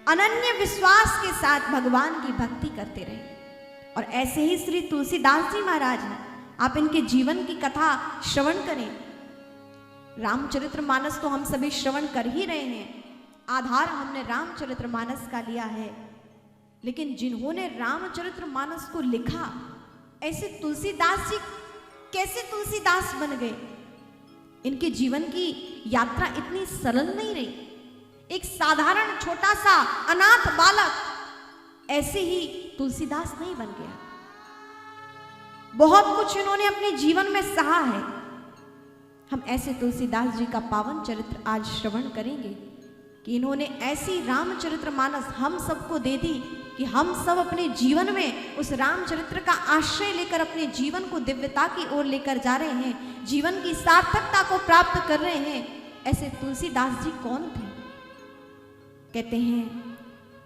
अनन्य विश्वास के साथ भगवान की भक्ति करते रहे। और ऐसे ही श्री तुलसीदास जी महाराज हैं, आप इनके जीवन की कथा श्रवण करें। रामचरितमानस तो हम सभी श्रवण कर ही रहे हैं, आधार हमने रामचरितमानस का लिया है, लेकिन जिन्होंने रामचरितमानस को लिखा, ऐसे तुलसीदास जी कैसे तुलसीदास बन गए? इनके जीवन की यात्रा इतनी सरल नहीं रही। एक साधारण छोटा सा अनाथ बालक ऐसे ही तुलसीदास नहीं बन गया। बहुत कुछ इन्होंने अपने जीवन में सहा है। हम ऐसे तुलसीदास जी का पावन चरित्र आज श्रवण करेंगे कि इन्होंने ऐसी रामचरितमानस हम सबको दे दी कि हम सब अपने जीवन में उस रामचरित्र का आश्रय लेकर अपने जीवन को दिव्यता की ओर लेकर जा रहे हैं, जीवन की सार्थकता को प्राप्त कर रहे हैं। ऐसे तुलसीदास जी कौन थे? कहते हैं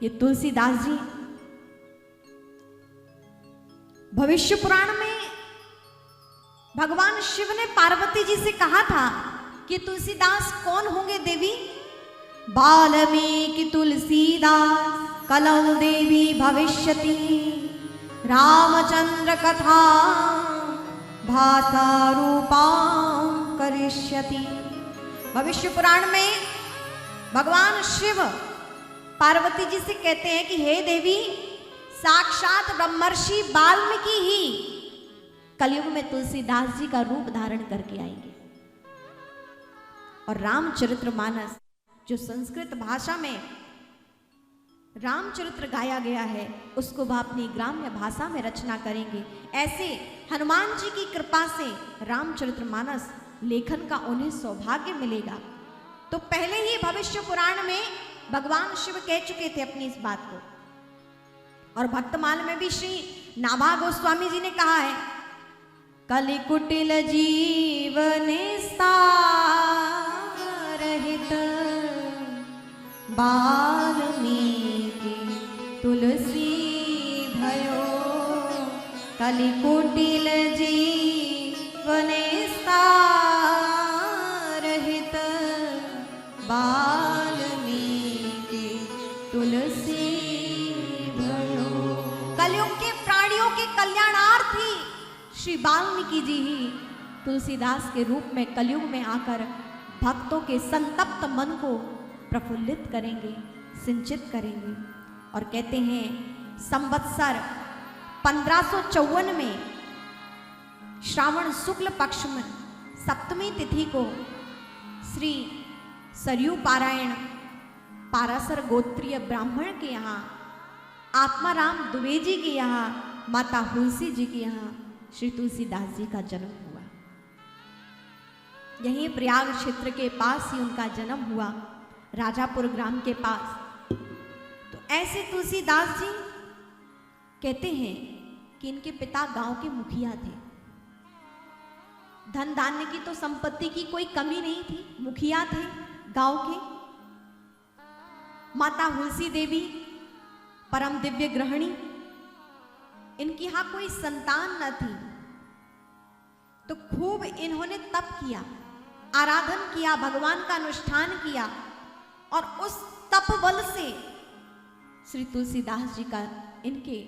ये तुलसीदास जी भविष्य पुराण में भगवान शिव ने पार्वती जी से कहा था कि तुलसीदास कौन होंगे देवी? बाल्मीकि तुलसीदास कलौ देवी भविष्यति, रामचंद्र कथा भाषा रूपां करिष्यति। भविष्य पुराण में भगवान शिव पार्वती जी से कहते हैं कि हे देवी, साक्षात ब्रह्मर्षि वाल्मीकि ही कलयुग में तुलसीदास जी का रूप धारण करके आएंगे। और रामचरितमानस जो संस्कृत भाषा में रामचरित्र गाया गया है, उसको वह अपनी ग्राम्य भाषा में रचना करेंगे। ऐसे हनुमान जी की कृपा से रामचरितमानस लेखन का उन्हें सौभाग्य मिलेगा। तो पहले ही भविष्य पुराण में भगवान शिव कह चुके थे अपनी इस बात को, और भक्तमाल में भी श्री नाभा गोस्वामी जी ने कहा है, कलि कुटिल जीवन रहित वाल्मीकि तुलसी भयो, कलि कुटिल जीवन रहित वाल्मीकि तुलसी भयो। कलयुग के प्राणियों के कल्याणार्थी श्री वाल्मीकि जी ही तुलसीदास के रूप में कलयुग में आकर भक्तों के संतप्त मन को प्रफुल्लित करेंगे, सिंचित करेंगे। और कहते हैं संवत्सर 1554 में श्रावण शुक्ल पक्ष में सप्तमी तिथि को श्री सरयू पारायण पारासर गोत्रीय ब्राह्मण के यहाँ, आत्माराम दुबे जी के यहाँ, माता हुलसी जी के यहाँ श्री तुलसीदास जी का जन्म हुआ। यहीं प्रयाग क्षेत्र के पास ही उनका जन्म हुआ, राजापुर ग्राम के पास। तो ऐसे तुलसीदास जी कहते हैं कि इनके पिता गांव के मुखिया थे। धन धान्य की तो संपत्ति की कोई कमी नहीं थी, मुखिया थे गांव के। माता हुलसी देवी परम दिव्य गृहिणी, इनकी यहां कोई संतान न थी। तो खूब इन्होंने तप किया, आराधन किया, भगवान का अनुष्ठान किया, और उस तप बल से श्री तुलसीदास जी का इनके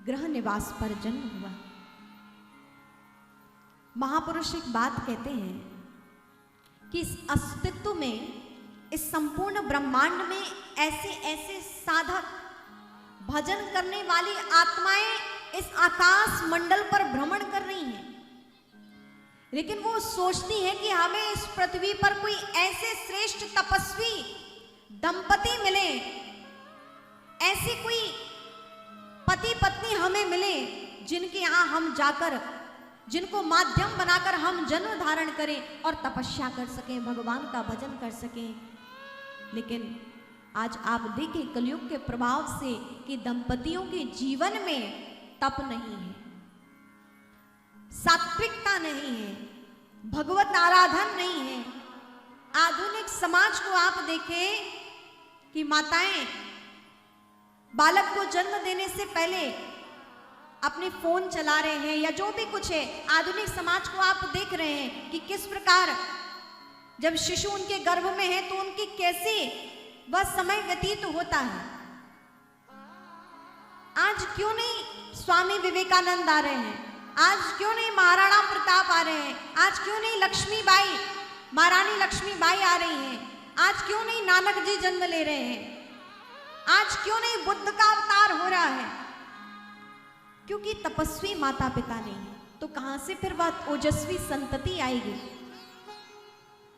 गृह निवास पर जन्म हुआ। महापुरुष एक बात कहते हैं कि इस अस्तित्व में, इस संपूर्ण ब्रह्मांड में ऐसे ऐसे साधक, भजन करने वाली आत्माएं इस आकाश मंडल पर भ्रमण कर रही हैं, लेकिन वो सोचती हैं कि हमें इस पृथ्वी पर कोई ऐसे श्रेष्ठ तपस्वी दंपति मिले, ऐसे कोई पति पत्नी हमें मिले जिनके यहाँ हम जाकर, जिनको माध्यम बनाकर हम जन्म धारण करें और तपस्या कर सकें, भगवान का भजन कर सकें। लेकिन आज आप देखें कलयुग के प्रभाव से कि दंपतियों के जीवन में तप नहीं है, सात्विकता नहीं है, भगवत आराधन नहीं है। आधुनिक समाज को आप देखें कि माताएं बालक को जन्म देने से पहले अपने फोन चला रहे हैं या जो भी कुछ है, आधुनिक समाज को आप देख रहे हैं कि किस प्रकार जब शिशु उनके गर्भ में है तो उनकी कैसे वह समय व्यतीत होता है। आज क्यों नहीं स्वामी विवेकानंद आ रहे हैं, आज क्यों नहीं महाराणा प्रताप आ रहे हैं, आज क्यों नहीं लक्ष्मीबाई, महारानी लक्ष्मीबाई आ रही हैं, आज क्यों नहीं नानक जी जन्म ले रहे हैं, आज क्यों नहीं बुद्ध का अवतार हो रहा है? क्योंकि तपस्वी माता पिता नहीं है, तो कहां से फिर वह ओजस्वी संतति आएगी?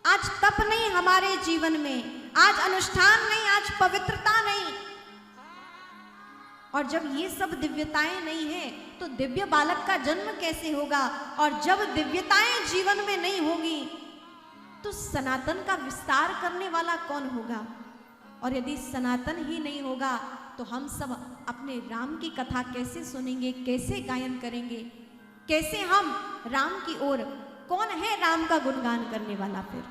आज तप नहीं हमारे जीवन में, आज अनुष्ठान नहीं, आज पवित्रता नहीं, और जब ये सब दिव्यताएं नहीं है तो दिव्य बालक का जन्म कैसे होगा? और जब दिव्यताएं जीवन में नहीं होगी तो सनातन का विस्तार करने वाला कौन होगा? और यदि सनातन ही नहीं होगा तो हम सब अपने राम की कथा कैसे सुनेंगे, कैसे गायन करेंगे, कैसे हम राम की ओर, कौन है राम का गुणगान करने वाला फिर?